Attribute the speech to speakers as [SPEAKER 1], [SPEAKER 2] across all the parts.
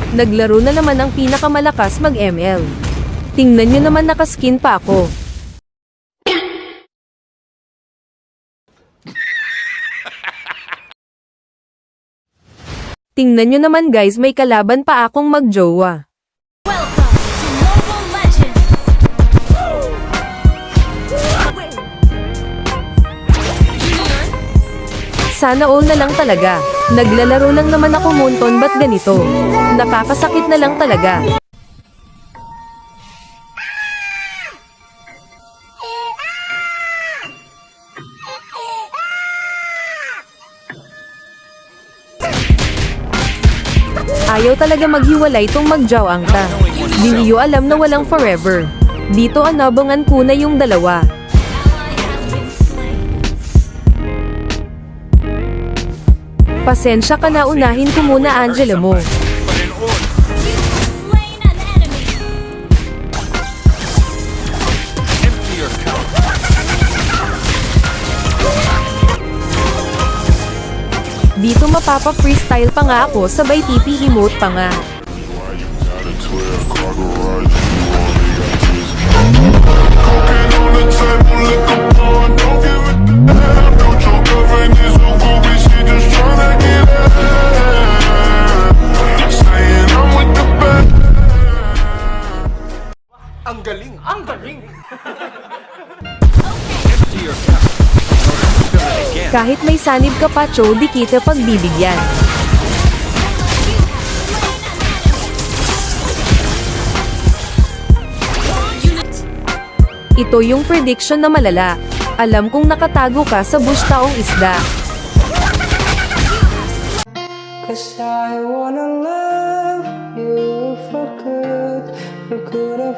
[SPEAKER 1] Naglaro na naman ang pinakamalakas mag-ML. Tingnan nyo naman, nakaskin pa ako. Tingnan nyo naman guys, may kalaban pa akong magjowa.
[SPEAKER 2] Welcome to Mobile Legends!
[SPEAKER 1] Sana all na lang talaga. Naglalaro lang naman ako, Monton, ba't ganito? Nakakasakit na lang talaga. Ayaw talaga maghiwalay tong magjaw ang ta. Di niyo alam na walang forever. Dito anabangan ko na yung dalawa. Pasensya ka na, unahin ko muna Angela mo.
[SPEAKER 2] Slain an enemy!
[SPEAKER 1] Dito mapapa-freestyle pa nga ako, sabay TP emote pa nga.
[SPEAKER 3] Ang galing! Ang galing!
[SPEAKER 1] Kahit may sanib ka pa, Cho, di kita pagbibigyan. Ito yung prediction na malala. Alam kong nakatago ka sa bush taong isda.
[SPEAKER 4] Cause I wanna love you for good,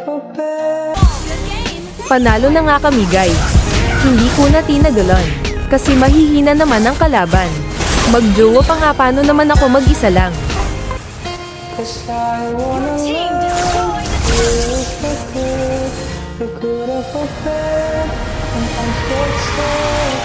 [SPEAKER 4] for bad.
[SPEAKER 1] Panalo na nga kami guys. Hindi ko na tinagalan. Kasi mahihina naman ang kalaban. Magjowa pa nga, paano naman ako mag-isa lang?
[SPEAKER 4] Cause I wanna
[SPEAKER 2] Team
[SPEAKER 4] love
[SPEAKER 2] destroyed!
[SPEAKER 4] you for good, for bad. And I'm so sad.